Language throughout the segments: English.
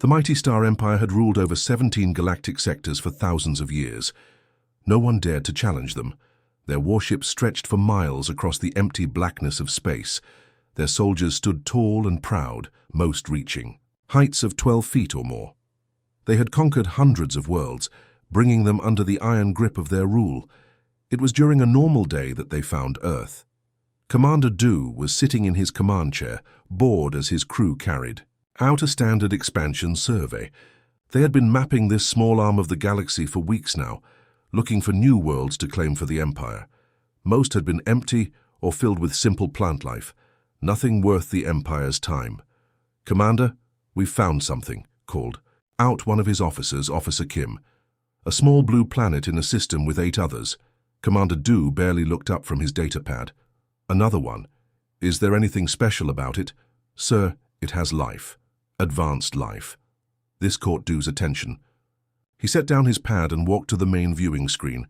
The mighty Star Empire had ruled over 17 galactic sectors for thousands of years. No one dared to challenge them. Their warships stretched for miles across the empty blackness of space. Their soldiers stood tall and proud, most reaching heights of 12 feet or more. They had conquered hundreds of worlds, bringing them under the iron grip of their rule. It was during a normal day that they found Earth. Commander Du was sitting in his command chair, bored as his crew carried out a standard expansion survey. They had been mapping this small arm of the galaxy for weeks now, looking for new worlds to claim for the Empire. Most had been empty or filled with simple plant life, nothing worth the Empire's time. "Commander, we've found something," called out one of his officers, Officer Kim. "A small blue planet in a system with 8 others." Commander Du barely looked up from his data pad. "Another one. Is there anything special about it?" "Sir, it has life. Advanced life." This caught Du's attention. He set down his pad and walked to the main viewing screen.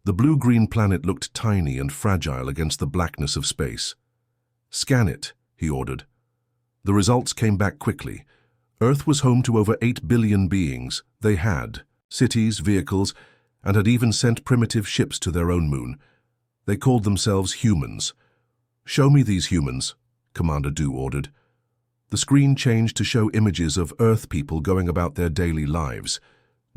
The blue-green planet looked tiny and fragile against the blackness of space. "Scan it," he ordered. The results came back quickly. Earth was home to over 8 billion beings. They had cities, vehicles, and had even sent primitive ships to their own moon. They called themselves humans. "Show me these humans," Commander Du ordered. The screen changed to show images of Earth people going about their daily lives.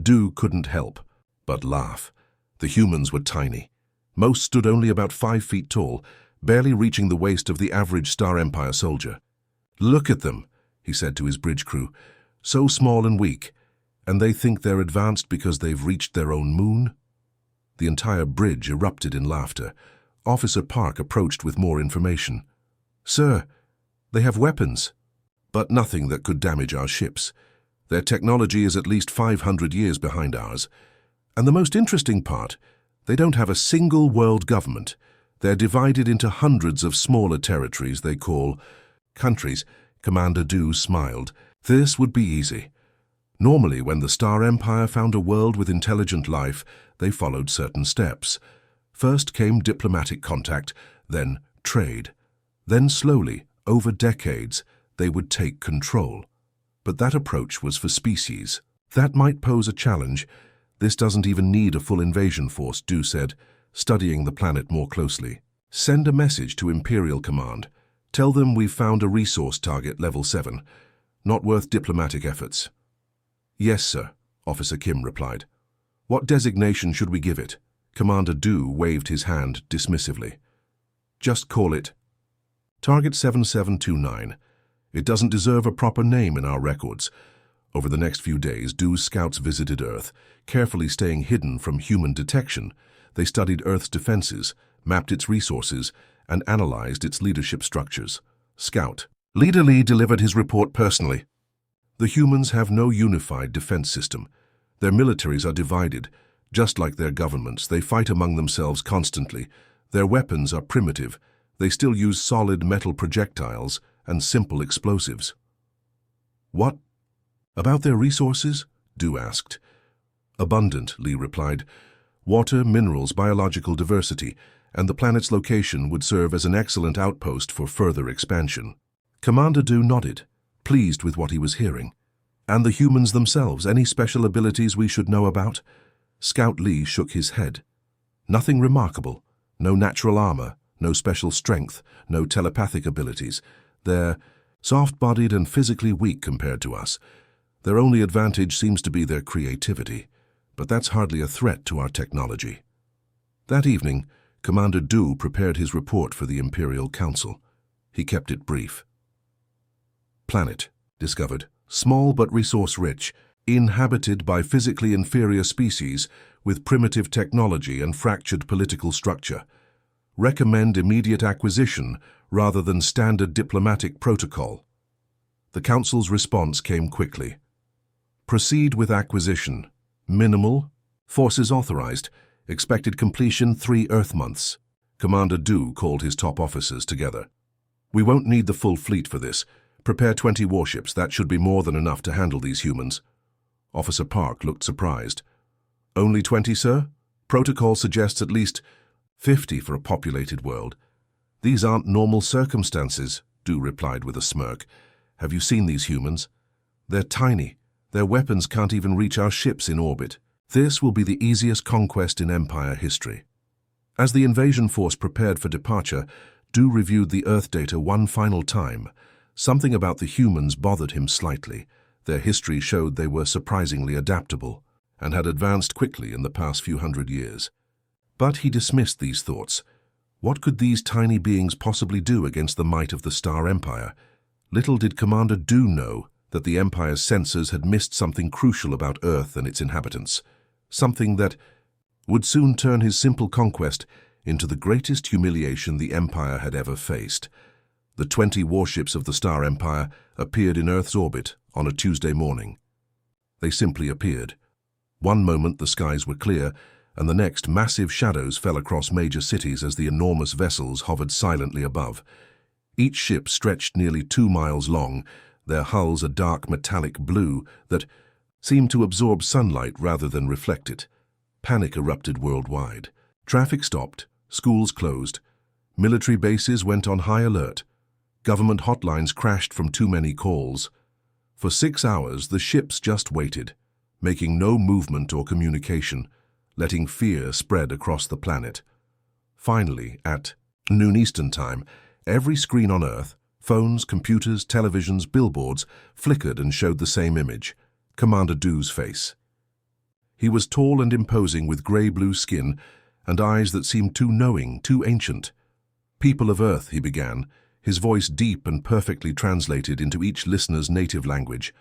Du couldn't help but laugh. The humans were tiny. Most stood only about 5 feet tall, barely reaching the waist of the average Star Empire soldier. "Look at them," he said to his bridge crew. "So small and weak, and they think they're advanced because they've reached their own moon?" The entire bridge erupted in laughter. Officer Park approached with more information. "Sir, they have weapons, but nothing that could damage our ships. Their technology is at least 500 years behind ours. And the most interesting part, they don't have a single world government. They're divided into hundreds of smaller territories they call countries." Commander Du smiled. "This would be easy. Normally, when the Star Empire found a world with intelligent life, they followed certain steps. First came diplomatic contact, then trade. Then slowly, over decades, they would take control. But that approach was for species. That might pose a challenge. This doesn't even need a full invasion force," Du said, studying the planet more closely. "Send a message to Imperial Command. Tell them we've found a resource target level 7. Not worth diplomatic efforts." "Yes, sir," Officer Kim replied. "What designation should we give it?" Commander Du waved his hand dismissively. "Just call it Target 7729. It doesn't deserve a proper name in our records." Over the next few days, Du's scouts visited Earth, carefully staying hidden from human detection. They studied Earth's defenses, mapped its resources, and analyzed its leadership structures. Scout Leader Lee delivered his report personally. "The humans have no unified defense system. Their militaries are divided. Just like their governments, they fight among themselves constantly. Their weapons are primitive. They still use solid metal projectiles and simple explosives." "What about their resources?" Du asked. "Abundant," Lee replied. "Water, minerals, biological diversity, and the planet's location would serve as an excellent outpost for further expansion." Commander Du nodded, pleased with what he was hearing. "And the humans themselves, any special abilities we should know about?" Scout Lee shook his head. "Nothing remarkable. No natural armor, no special strength, no telepathic abilities. They're soft-bodied and physically weak compared to us. Their only advantage seems to be their creativity, but that's hardly a threat to our technology." That evening, Commander Du prepared his report for the Imperial Council. He kept it brief. Planet discovered, small but resource-rich, inhabited by physically inferior species with primitive technology and fractured political structure. Recommend immediate acquisition rather than standard diplomatic protocol. The Council's response came quickly. Proceed with acquisition. Minimal. Forces authorized. Expected completion 3 Earth months. Commander Du called his top officers together. "We won't need the full fleet for this. Prepare 20 warships. That should be more than enough to handle these humans." Officer Park looked surprised. "Only 20, sir? Protocol suggests at least 50 for a populated world." "These aren't normal circumstances," Du replied with a smirk. "Have you seen these humans? They're tiny, Their weapons can't even reach our ships in orbit. This will be the easiest conquest in Empire history. As the invasion force prepared for departure, Du reviewed the Earth data one final time. Something about the humans bothered him slightly. Their history showed they were surprisingly adaptable and had advanced quickly in the past few hundred years. But he dismissed these thoughts. What could these tiny beings possibly do against the might of the Star Empire? Little did Commander Du know that the Empire's sensors had missed something crucial about Earth and its inhabitants. Something that would soon turn his simple conquest into the greatest humiliation the Empire had ever faced. The 20 warships of the Star Empire appeared in Earth's orbit on a Tuesday morning. They simply appeared. One moment the skies were clear, and the next massive shadows fell across major cities as the enormous vessels hovered silently above. Each ship stretched nearly 2 miles long, their hulls a dark metallic blue that seemed to absorb sunlight rather than reflect it. Panic erupted worldwide. Traffic stopped, schools closed, military bases went on high alert, government hotlines crashed from too many calls. For 6 hours the ships just waited, making no movement or communication, letting fear spread across the planet. Finally, at noon Eastern Time, every screen on Earth, phones, computers, televisions, billboards, flickered and showed the same image, Commander Du's face. He was tall and imposing with grey-blue skin and eyes that seemed too knowing, too ancient. "People of Earth," he began, his voice deep and perfectly translated into each listener's native language.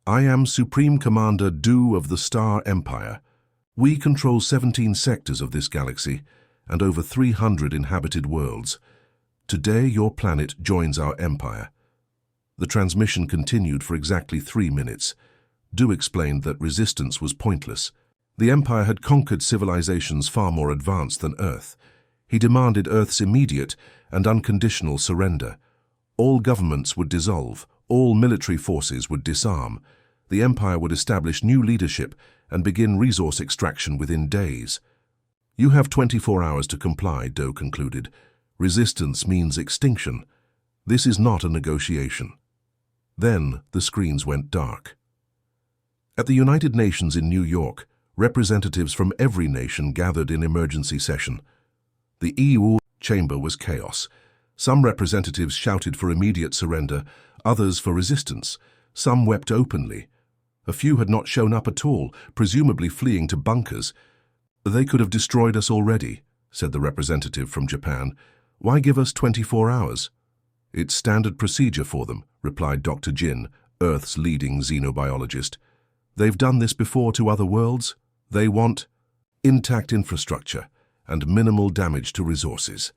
"I am Supreme Commander Du of the Star Empire. We control 17 sectors of this galaxy and over 300 inhabited worlds. Today your planet joins our empire." The transmission continued for exactly 3 minutes. Du explained that resistance was pointless. The Empire had conquered civilizations far more advanced than Earth. He demanded Earth's immediate and unconditional surrender. All governments would dissolve, all military forces would disarm. The Empire would establish new leadership and begin resource extraction within days. "You have 24 hours to comply," Du concluded. "Resistance means extinction. This is not a negotiation." Then the screens went dark. At the United Nations in New York, representatives from every nation gathered in emergency session. The EU chamber was chaos. Some representatives shouted for immediate surrender, others for resistance. Some wept openly. A few had not shown up at all, presumably fleeing to bunkers. "They could have destroyed us already," said the representative from Japan. "Why give us 24 hours? "It's standard procedure for them," replied Dr. Jin, Earth's leading xenobiologist. "They've done this before to other worlds. They want intact infrastructure and minimal damage to resources."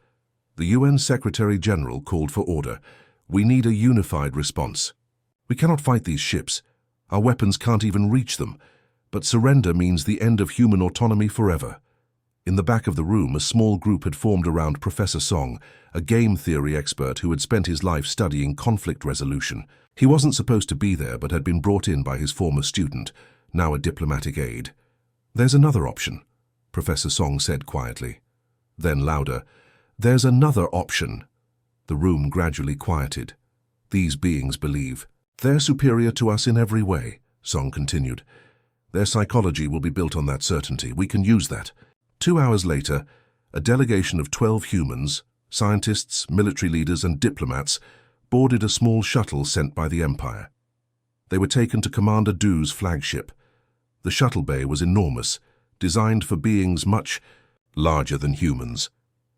The UN Secretary-General called for order. "We need a unified response. We cannot fight these ships. Our weapons can't even reach them. But surrender means the end of human autonomy forever." In the back of the room, a small group had formed around Professor Song, a game theory expert who had spent his life studying conflict resolution. He wasn't supposed to be there, but had been brought in by his former student, now a diplomatic aide. "There's another option," Professor Song said quietly. Then louder, "There's another option." The room gradually quieted. "These beings believe they're superior to us in every way," Song continued. "Their psychology will be built on that certainty. We can use that." 2 hours later, a delegation of 12 humans, scientists, military leaders, and diplomats boarded a small shuttle sent by the Empire. They were taken to Commander Du's flagship. The shuttle bay was enormous, designed for beings much larger than humans.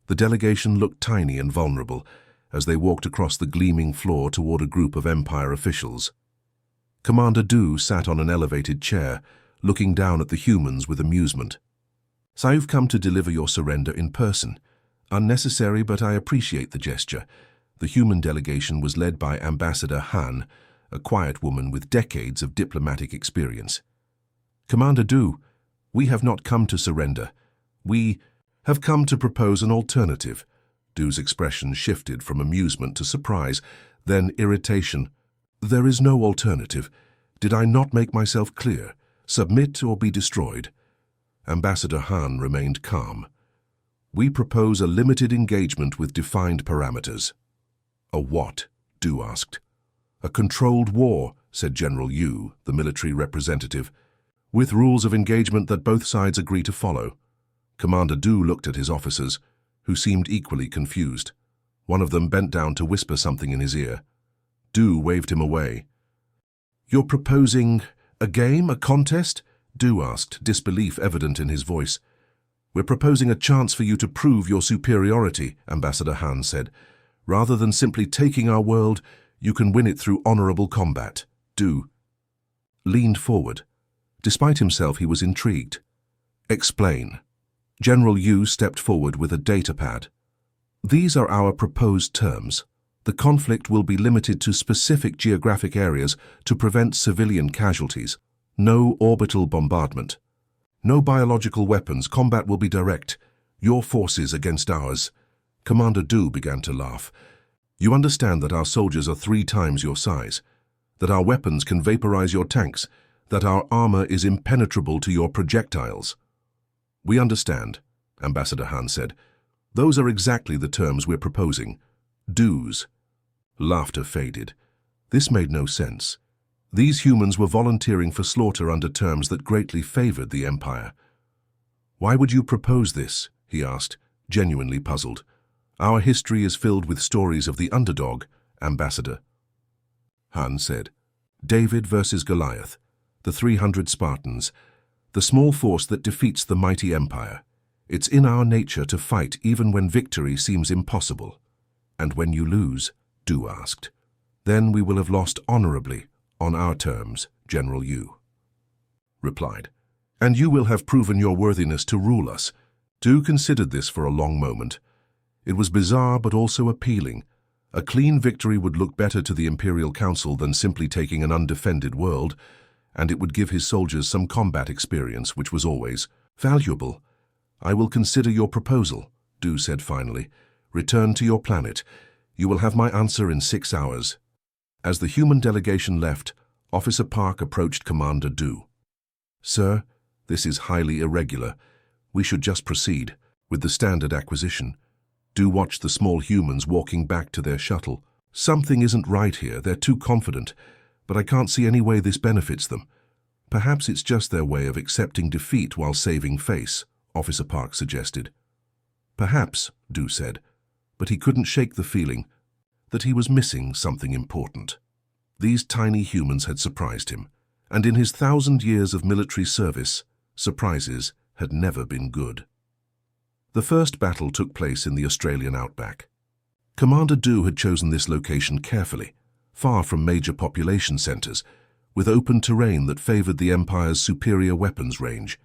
The delegation looked tiny and vulnerable as they walked across the gleaming floor toward a group of Empire officials. Commander Du sat on an elevated chair, looking down at the humans with amusement. "So you've come to deliver your surrender in person. Unnecessary, but I appreciate the gesture." The human delegation was led by Ambassador Han, a quiet woman with decades of diplomatic experience. "Commander Du, we have not come to surrender. We have come to propose an alternative." Du's expression shifted from amusement to surprise, then irritation. "There is no alternative. Did I not make myself clear? Submit or be destroyed." Ambassador Han remained calm. "We propose a limited engagement with defined parameters." "A what?" Du asked. "A controlled war," said General Yu, the military representative, "with rules of engagement that both sides agree to follow." Commander Du looked at his officers, who seemed equally confused. One of them bent down to whisper something in his ear. Du waved him away. "You're proposing a game, a contest?" Du asked, disbelief evident in his voice. "We're proposing a chance for you to prove your superiority," Ambassador Han said. "Rather than simply taking our world, you can win it through honorable combat." Du leaned forward. Despite himself, he was intrigued. "Explain." General Yu stepped forward with a data pad. "These are our proposed terms. The conflict will be limited to specific geographic areas to prevent civilian casualties. No orbital bombardment. No biological weapons. Combat will be direct. Your forces against ours." Commander Du began to laugh. "You understand that our soldiers are 3 times your size, that our weapons can vaporize your tanks, that our armor is impenetrable to your projectiles." "We understand," Ambassador Han said. "Those are exactly the terms we're proposing. Dues." Laughter faded. This made no sense. These humans were volunteering for slaughter under terms that greatly favored the Empire. "Why would you propose this?" he asked, genuinely puzzled. "Our history is filled with stories of the underdog, Ambassador." Han said, "David versus Goliath, the 300 Spartans, the small force that defeats the mighty Empire. It's in our nature to fight even when victory seems impossible." "And when you lose?" Du asked. "Then we will have lost honorably, on our terms," General Yu replied. "And you will have proven your worthiness to rule us." Du considered this for a long moment. It was bizarre but also appealing. A clean victory would look better to the Imperial Council than simply taking an undefended world, and it would give his soldiers some combat experience, which was always valuable. "I will consider your proposal," Du said finally. "Return to your planet. You will have my answer in 6 hours." As the human delegation left, Officer Park approached Commander Du. "Sir, this is highly irregular. We should just proceed with the standard acquisition." Du watched the small humans walking back to their shuttle. "Something isn't right here. They're too confident, but I can't see any way this benefits them." "Perhaps it's just their way of accepting defeat while saving face," Officer Park suggested. "Perhaps," Du said, but he couldn't shake the feeling that he was missing something important. These tiny humans had surprised him, and in his 1,000 years of military service, surprises had never been good. The first battle took place in the Australian outback. Commander Du had chosen this location carefully, far from major population centers, with open terrain that favored the Empire's superior weapons range.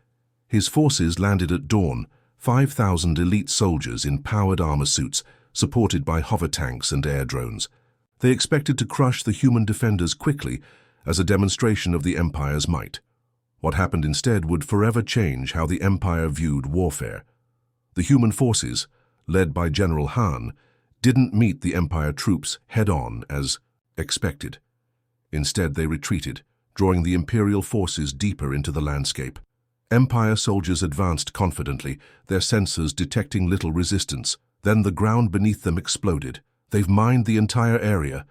His forces landed at dawn, 5,000 elite soldiers in powered armor suits, supported by hover tanks and air drones. They expected to crush the human defenders quickly as a demonstration of the Empire's might. What happened instead would forever change how the Empire viewed warfare. The human forces, led by General Han, didn't meet the Empire troops head-on as expected. Instead, they retreated, drawing the Imperial forces deeper into the landscape. Empire soldiers advanced confidently, their sensors detecting little resistance. Then the ground beneath them exploded. "They've mined the entire area,"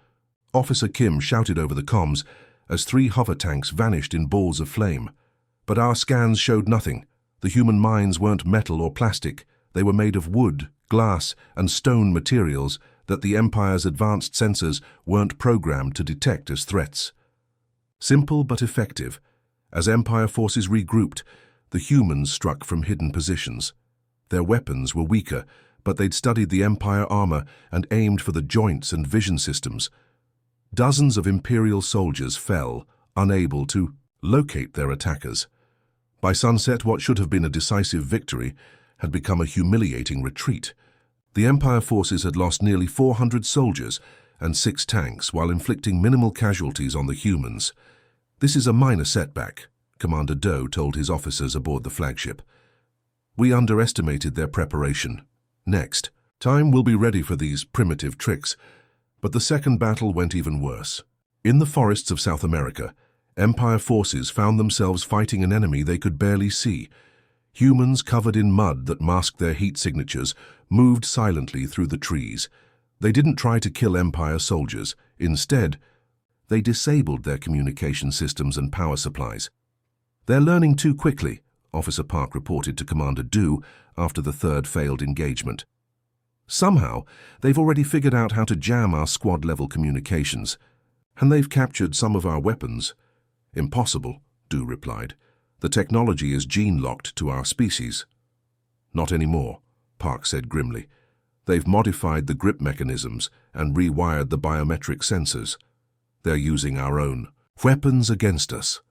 Officer Kim shouted over the comms as 3 hover tanks vanished in balls of flame. "But our scans showed nothing. The human mines weren't metal or plastic. They were made of wood, glass, and stone materials that the Empire's advanced sensors weren't programmed to detect as threats." Simple but effective. As Empire forces regrouped, the humans struck from hidden positions. Their weapons were weaker, but they'd studied the Empire armor and aimed for the joints and vision systems. Dozens of Imperial soldiers fell, unable to locate their attackers. By sunset, what should have been a decisive victory had become a humiliating retreat. The Empire forces had lost nearly 400 soldiers and 6 tanks while inflicting minimal casualties on the humans. "This is a minor setback," Commander Do told his officers aboard the flagship. "We underestimated their preparation. Next time we'll be ready for these primitive tricks." But the second battle went even worse. In the forests of South America, Empire forces found themselves fighting an enemy they could barely see. Humans covered in mud that masked their heat signatures moved silently through the trees. They didn't try to kill Empire soldiers. Instead, They disabled their communication systems and power supplies. "They're learning too quickly," Officer Park reported to Commander Du after the third failed engagement. "Somehow, they've already figured out how to jam our squad-level communications, and they've captured some of our weapons." "Impossible," Du replied. "The technology is gene-locked to our species." "Not anymore," Park said grimly. "They've modified the grip mechanisms and rewired the biometric sensors. They're using our own weapons against us."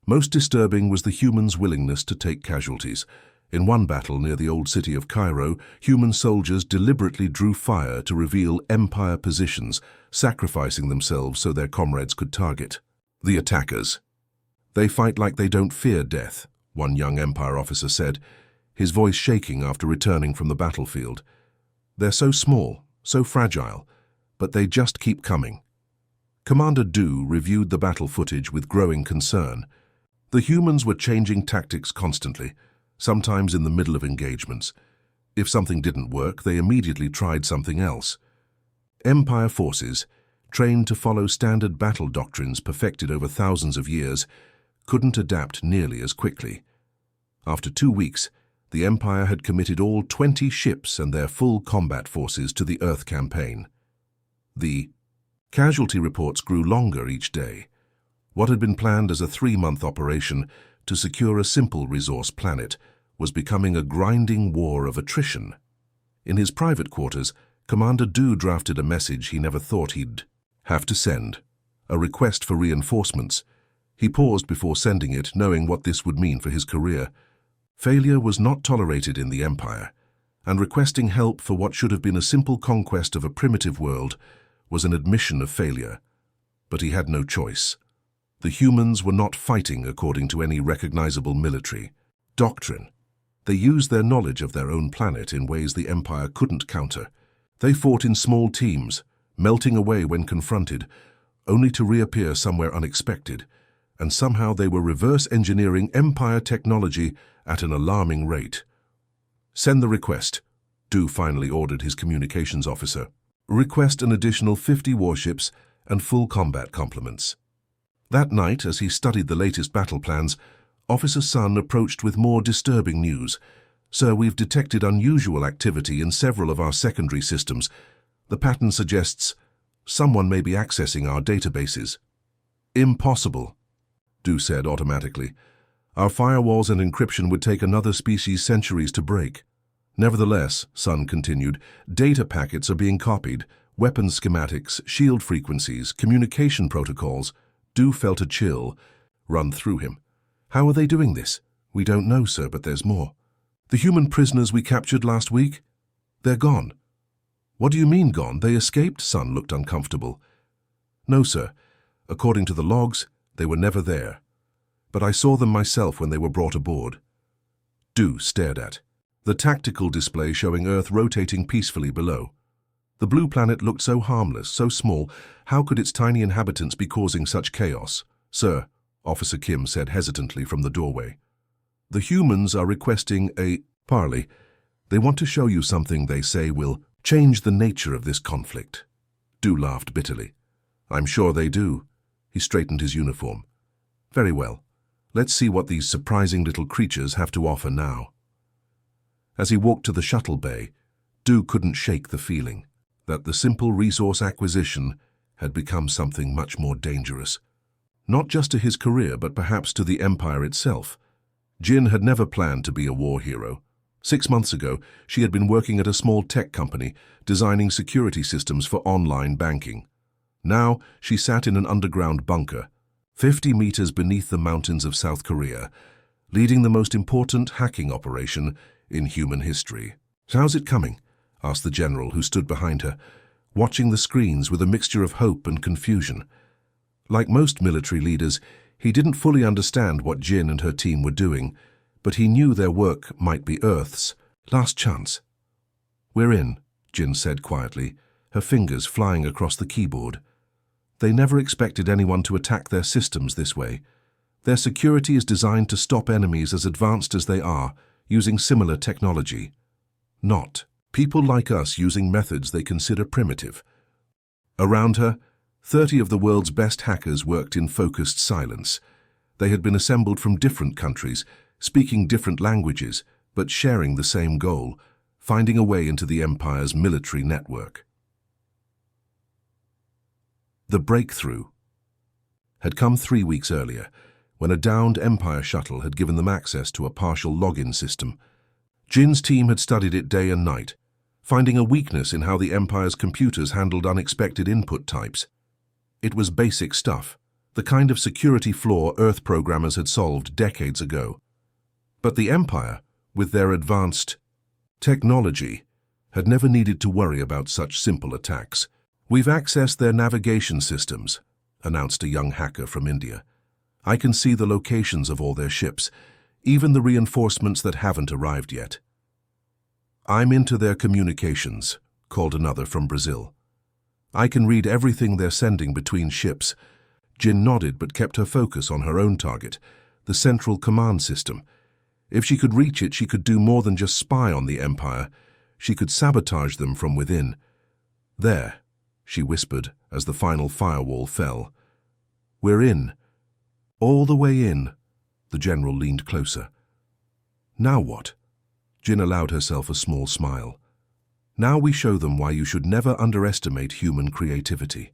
Most disturbing was the humans' willingness to take casualties. In one battle near the old city of Cairo, human soldiers deliberately drew fire to reveal Empire positions, sacrificing themselves so their comrades could target the attackers. "They fight like they don't fear death," one young Empire officer said, his voice shaking after returning from the battlefield. "They're so small, so fragile, but they just keep coming." Commander Du reviewed the battle footage with growing concern. The humans were changing tactics constantly, sometimes in the middle of engagements. If something didn't work, they immediately tried something else. Empire forces, trained to follow standard battle doctrines perfected over thousands of years, couldn't adapt nearly as quickly. After 2 weeks, the Empire had committed all 20 ships and their full combat forces to the Earth campaign. The casualty reports grew longer each day. What had been planned as a 3-month operation to secure a simple resource planet was becoming a grinding war of attrition. In his private quarters, Commander Du drafted a message he never thought he'd have to send, a request for reinforcements. He paused before sending it, knowing what this would mean for his career. Failure was not tolerated in the Empire, and requesting help for what should have been a simple conquest of a primitive world was an admission of failure. But he had no choice. The humans were not fighting according to any recognizable military doctrine. They used their knowledge of their own planet in ways the Empire couldn't counter. They fought in small teams, melting away when confronted, only to reappear somewhere unexpected, and somehow they were reverse engineering Empire technology at an alarming rate. "Send the request," Du finally ordered his communications officer. "Request an additional 50 warships and full combat complements." That night, as he studied the latest battle plans, Officer Sun approached with more disturbing news. "Sir, we've detected unusual activity in several of our secondary systems. The pattern suggests someone may be accessing our databases." "Impossible," Du said automatically. "Our firewalls and encryption would take another species centuries to break." "Nevertheless," Sun continued, "data packets are being copied, weapons schematics, shield frequencies, communication protocols." Du felt a chill run through him. "How are they doing this?" "We don't know, sir, but there's more." "The human prisoners we captured last week? They're gone." "What do you mean gone? They escaped?" Sun looked uncomfortable. "No, sir. According to the logs, they were never there. But I saw them myself when they were brought aboard." Du stared at the tactical display showing Earth rotating peacefully below. The blue planet looked so harmless, so small. How could its tiny inhabitants be causing such chaos? "Sir," Officer Kim said hesitantly from the doorway, "the humans are requesting a parley. They want to show you something they say will change the nature of this conflict." Du laughed bitterly. "I'm sure they do." He straightened his uniform. "Very well. Let's see what these surprising little creatures have to offer now." As he walked to the shuttle bay, Du couldn't shake the feeling that the simple resource acquisition had become something much more dangerous. Not just to his career, but perhaps to the Empire itself. Jin had never planned to be a war hero. 6 months ago, she had been working at a small tech company, designing security systems for online banking. Now, she sat in an underground bunker, 50 meters beneath the mountains of South Korea, leading the most important hacking operation in human history. "How's it coming?" asked the general who stood behind her, watching the screens with a mixture of hope and confusion. Like most military leaders, he didn't fully understand what Jin and her team were doing, but he knew their work might be Earth's last chance. "We're in," Jin said quietly, her fingers flying across the keyboard. They never expected anyone to attack their systems this way. Their security is designed to stop enemies as advanced as they are, using similar technology. Not people like us using methods they consider primitive. Around her, 30 of the world's best hackers worked in focused silence. They had been assembled from different countries, speaking different languages, but sharing the same goal, finding a way into the Empire's military network. The breakthrough had come 3 weeks earlier, when a downed Empire shuttle had given them access to a partial login system. Jin's team had studied it day and night, finding a weakness in how the Empire's computers handled unexpected input types. It was basic stuff, the kind of security flaw Earth programmers had solved decades ago. But the Empire, with their advanced technology, had never needed to worry about such simple attacks. "We've accessed their navigation systems," announced a young hacker from India. "I can see the locations of all their ships, even the reinforcements that haven't arrived yet." "I'm into their communications," called another from Brazil. "I can read everything they're sending between ships." Jin nodded but kept her focus on her own target, the central command system. If she could reach it, she could do more than just spy on the Empire. She could sabotage them from within. "There," she whispered as the final firewall fell. "We're in. All the way in." The general leaned closer. "Now what?" Jin allowed herself a small smile. "Now we show them why you should never underestimate human creativity."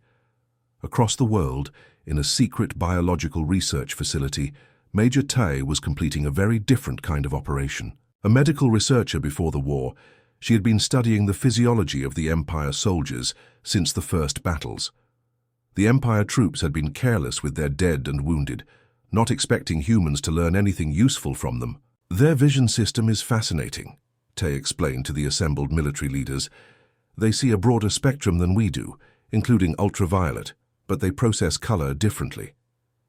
Across the world, in a secret biological research facility, Major Tai was completing a very different kind of operation. A medical researcher before the war, she had been studying the physiology of the Empire soldiers since the first battles. The Empire troops had been careless with their dead and wounded, not expecting humans to learn anything useful from them. "Their vision system is fascinating," Tai explained to the assembled military leaders. "They see a broader spectrum than we do, including ultraviolet, but they process color differently.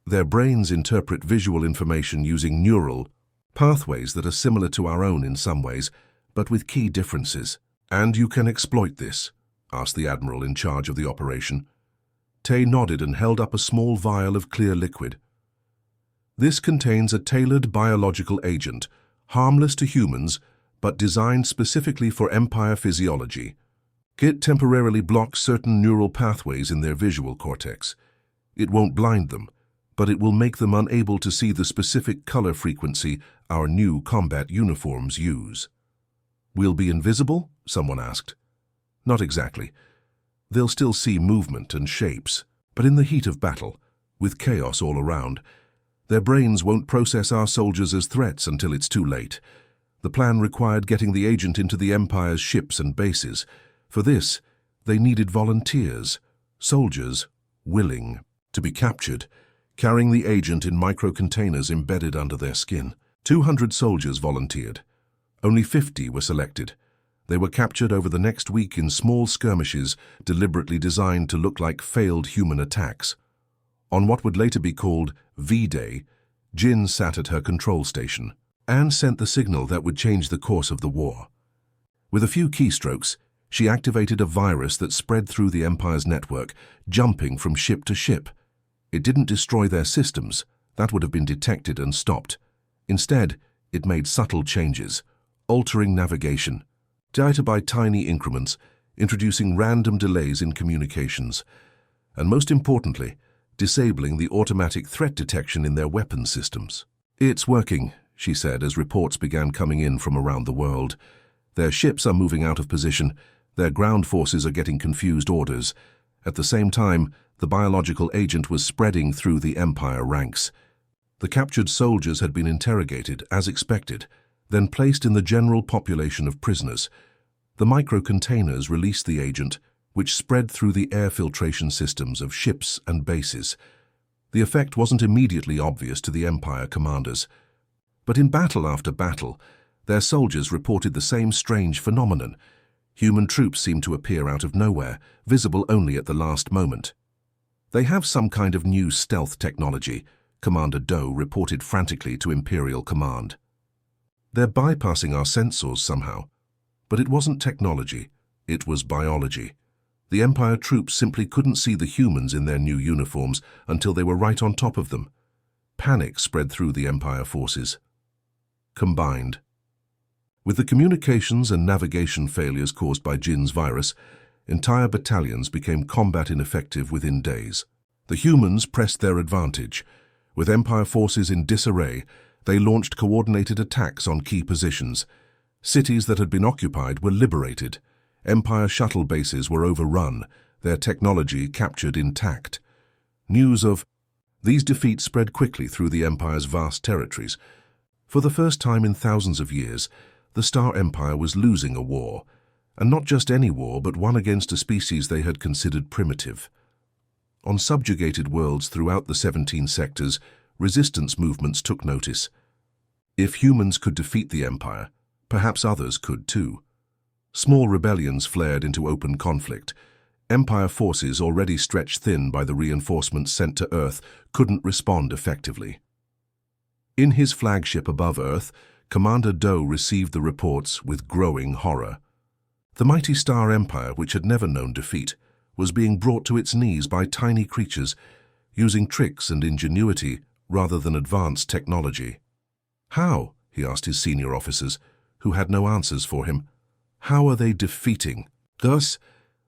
Their brains interpret visual information using neural pathways that are similar to our own in some ways, but with key differences." "And you can exploit this?" asked the admiral in charge of the operation. Tai nodded and held up a small vial of clear liquid. "This contains a tailored biological agent, harmless to humans, but designed specifically for Empire physiology. It temporarily blocks certain neural pathways in their visual cortex. It won't blind them, but it will make them unable to see the specific color frequency our new combat uniforms use." "We'll be invisible?" someone asked. "Not exactly. They'll still see movement and shapes, but in the heat of battle, with chaos all around, their brains won't process our soldiers as threats until it's too late. The plan required getting the agent into the Empire's ships and bases. For this, they needed volunteers, soldiers willing to be captured, carrying the agent in micro-containers embedded under their skin. 200 soldiers volunteered. Only 50 were selected. They were captured over the next week in small skirmishes deliberately designed to look like failed human attacks. On what would later be called V-Day, Jin sat at her control station. Anne sent the signal that would change the course of the war. With a few keystrokes, she activated a virus that spread through the Empire's network, jumping from ship to ship. It didn't destroy their systems. That would have been detected and stopped. Instead, it made subtle changes, altering navigation, data by tiny increments, introducing random delays in communications, and most importantly, disabling the automatic threat detection in their weapon systems. "It's working," she said as reports began coming in from around the world. "Their ships are moving out of position. Their ground forces are getting confused orders. At the same time, the biological agent was spreading through the Empire ranks. The captured soldiers had been interrogated, as expected, then placed in the general population of prisoners. The micro-containers released the agent, which spread through the air filtration systems of ships and bases. The effect wasn't immediately obvious to the Empire commanders. But in battle after battle, their soldiers reported the same strange phenomenon. Human troops seemed to appear out of nowhere, visible only at the last moment. "They have some kind of new stealth technology," Commander Doe reported frantically to Imperial Command. "They're bypassing our sensors somehow." But it wasn't technology, it was biology. The Empire troops simply couldn't see the humans in their new uniforms until they were right on top of them. Panic spread through the Empire forces. Combined with the communications and navigation failures caused by Jin's virus, Entire battalions became combat ineffective within days. The humans pressed their advantage. With Empire forces in disarray, they launched coordinated attacks on key positions. Cities that had been occupied were liberated. Empire shuttle bases were overrun, their technology captured intact. News of these defeats spread quickly through the Empire's vast territories. For the first time in thousands of years, the Star Empire was losing a war. And not just any war, but one against a species they had considered primitive. On subjugated worlds throughout the 17 sectors, resistance movements took notice. If humans could defeat the Empire, perhaps others could too. Small rebellions flared into open conflict. Empire forces, already stretched thin by the reinforcements sent to Earth, couldn't respond effectively. In his flagship above Earth, Commander Doe received the reports with growing horror. The mighty Star Empire, which had never known defeat, was being brought to its knees by tiny creatures, using tricks and ingenuity rather than advanced technology. How? He asked his senior officers, who had no answers for him. How are they defeating us?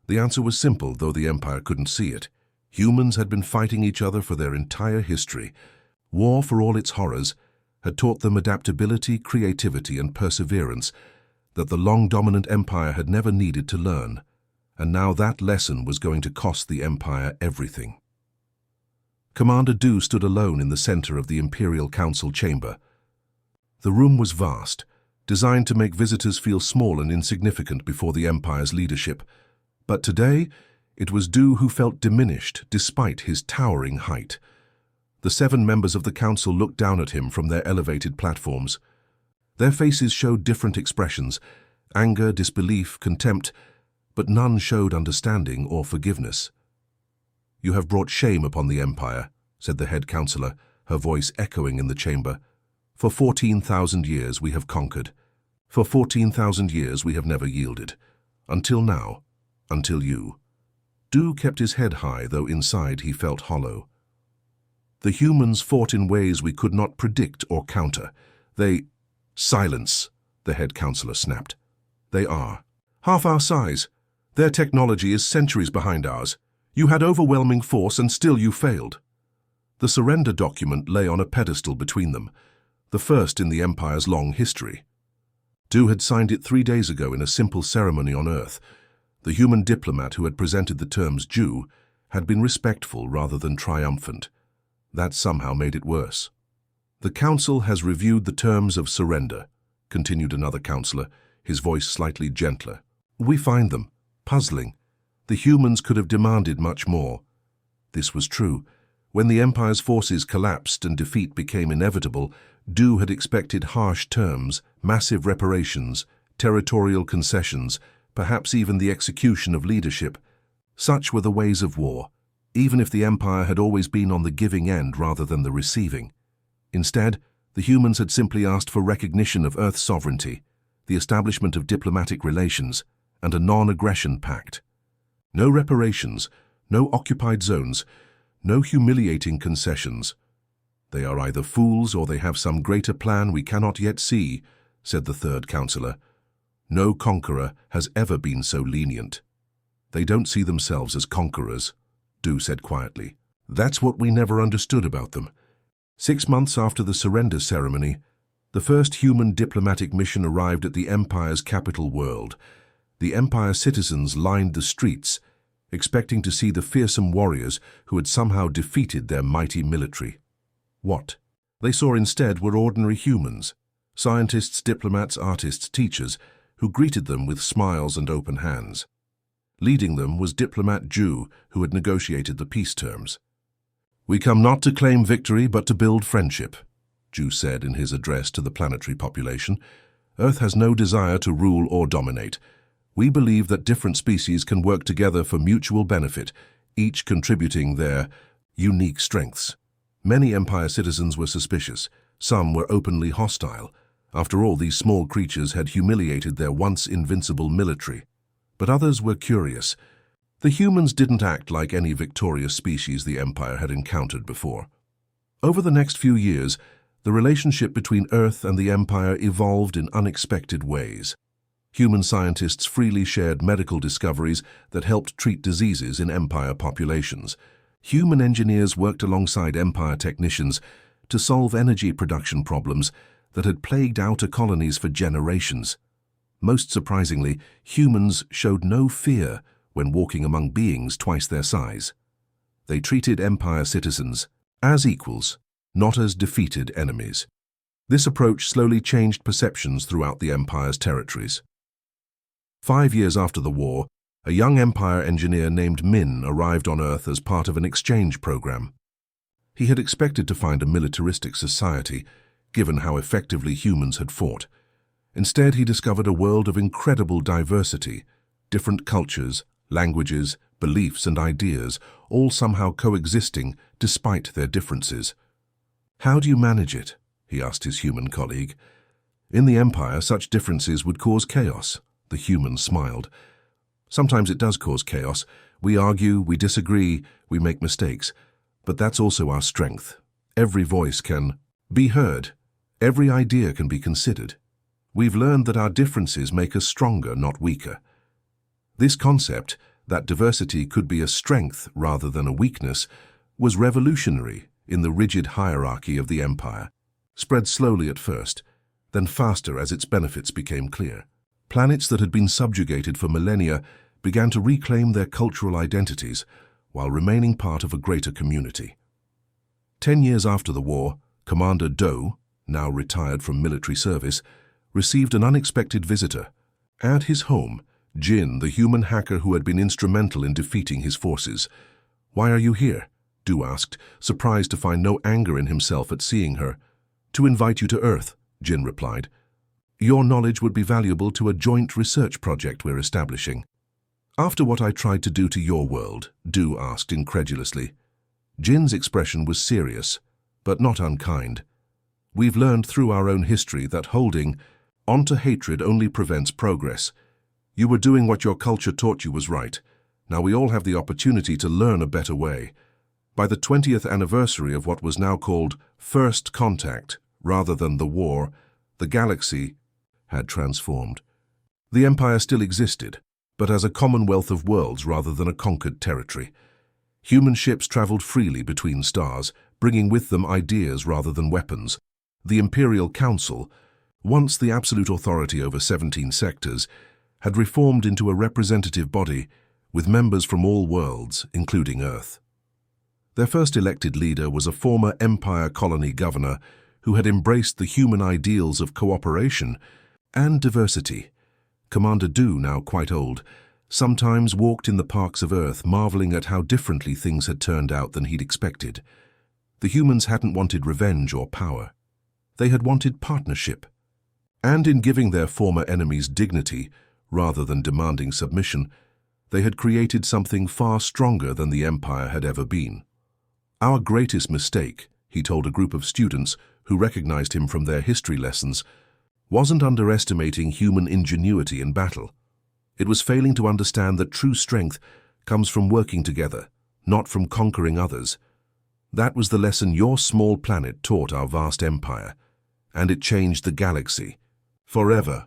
The answer was simple, though the Empire couldn't see it. Humans had been fighting each other for their entire history. War, for all its horrors, had taught them adaptability, creativity, and perseverance that the long-dominant Empire had never needed to learn, and now that lesson was going to cost the Empire everything. Commander Doe stood alone in the center of the Imperial Council chamber. The room was vast, designed to make visitors feel small and insignificant before the Empire's leadership. But today, it was Doe who felt diminished despite his towering height. The 7 members of the Council looked down at him from their elevated platforms. Their faces showed different expressions: anger, disbelief, contempt, but none showed understanding or forgiveness. "You have brought shame upon the Empire," said the head counselor, her voice echoing in the chamber. "For 14,000 years we have conquered. For 14,000 years we have never yielded. Until now. Until you." Doe kept his head high, though inside he felt hollow. "The humans fought in ways we could not predict or counter. They—" "Silence," the head counselor snapped. "They are. Half our size. Their technology is centuries behind ours. You had overwhelming force and still you failed." The surrender document lay on a pedestal between them, the first in the Empire's long history. Doe had signed it 3 days ago in a simple ceremony on Earth. The human diplomat who had presented the terms Jew had been respectful rather than triumphant. That somehow made it worse. "The Council has reviewed the terms of surrender," continued another counselor, his voice slightly gentler. "We find them puzzling. The humans could have demanded much more." This was true. When the Empire's forces collapsed and defeat became inevitable, Doe had expected harsh terms, massive reparations, territorial concessions, perhaps even the execution of leadership. Such were the ways of war, even if the Empire had always been on the giving end rather than the receiving. Instead, the humans had simply asked for recognition of Earth's sovereignty, the establishment of diplomatic relations, and a non-aggression pact. No reparations, no occupied zones, no humiliating concessions. "They are either fools or they have some greater plan we cannot yet see," said the third counselor. "No conqueror has ever been so lenient." "They don't see themselves as conquerors," Doe said quietly. "That's what we never understood about them." 6 months after the surrender ceremony, the first human diplomatic mission arrived at the Empire's capital world. The Empire citizens lined the streets, expecting to see the fearsome warriors who had somehow defeated their mighty military. What they saw instead were ordinary humans, scientists, diplomats, artists, teachers, who greeted them with smiles and open hands. Leading them was diplomat Jew, who had negotiated the peace terms. "We come not to claim victory, but to build friendship," Jew said in his address to the planetary population. "Earth has no desire to rule or dominate. We believe that different species can work together for mutual benefit, each contributing their unique strengths." Many Empire citizens were suspicious. Some were openly hostile. After all, these small creatures had humiliated their once invincible military. But others were curious. The humans didn't act like any victorious species the Empire had encountered before. Over the next few years, the relationship between Earth and the Empire evolved in unexpected ways. Human scientists freely shared medical discoveries that helped treat diseases in Empire populations. Human engineers worked alongside Empire technicians to solve energy production problems that had plagued outer colonies for generations. Most surprisingly, humans showed no fear when walking among beings twice their size. They treated Empire citizens as equals, not as defeated enemies. This approach slowly changed perceptions throughout the Empire's territories. 5 years after the war, a young Empire engineer named Min arrived on Earth as part of an exchange program. He had expected to find a militaristic society, given how effectively humans had fought. Instead, he discovered a world of incredible diversity, different cultures, languages, beliefs and ideas, all somehow coexisting despite their differences. "How do you manage it?" he asked his human colleague. "In the Empire, such differences would cause chaos." The human smiled. "Sometimes it does cause chaos. We argue, we disagree, we make mistakes. But that's also our strength. Every voice can be heard. Every idea can be considered. We've learned that our differences make us stronger, not weaker." This concept, that diversity could be a strength rather than a weakness, was revolutionary in the rigid hierarchy of the Empire. Spread slowly at first, then faster as its benefits became clear. Planets that had been subjugated for millennia began to reclaim their cultural identities while remaining part of a greater community. 10 years after the war, Commander Do, now retired from military service, received an unexpected visitor. At his home, Jin, the human hacker who had been instrumental in defeating his forces. "Why are you here?" Do asked, surprised to find no anger in himself at seeing her. "To invite you to Earth," Jin replied. "Your knowledge would be valuable to a joint research project we're establishing." "After what I tried to do to your world?" Do asked incredulously. Jin's expression was serious, but not unkind. "We've learned through our own history that holding onto hatred only prevents progress. You were doing what your culture taught you was right. Now we all have the opportunity to learn a better way." By the 20th anniversary of what was now called First Contact, rather than the war, the galaxy had transformed. The Empire still existed, but as a commonwealth of worlds rather than a conquered territory. Human ships traveled freely between stars, bringing with them ideas rather than weapons. The Imperial Council, once the absolute authority over 17 sectors, had reformed into a representative body with members from all worlds, including Earth. Their first elected leader was a former Empire colony governor who had embraced the human ideals of cooperation and diversity. Commander Do, now quite old, sometimes walked in the parks of Earth, marveling at how differently things had turned out than he'd expected. The humans hadn't wanted revenge or power. They had wanted partnership. And in giving their former enemies dignity, rather than demanding submission, they had created something far stronger than the Empire had ever been. "Our greatest mistake," he told a group of students who recognized him from their history lessons, wasn't underestimating human ingenuity in battle. It was failing to understand that true strength comes from working together, not from conquering others. That was the lesson your small planet taught our vast empire, and it changed the galaxy forever.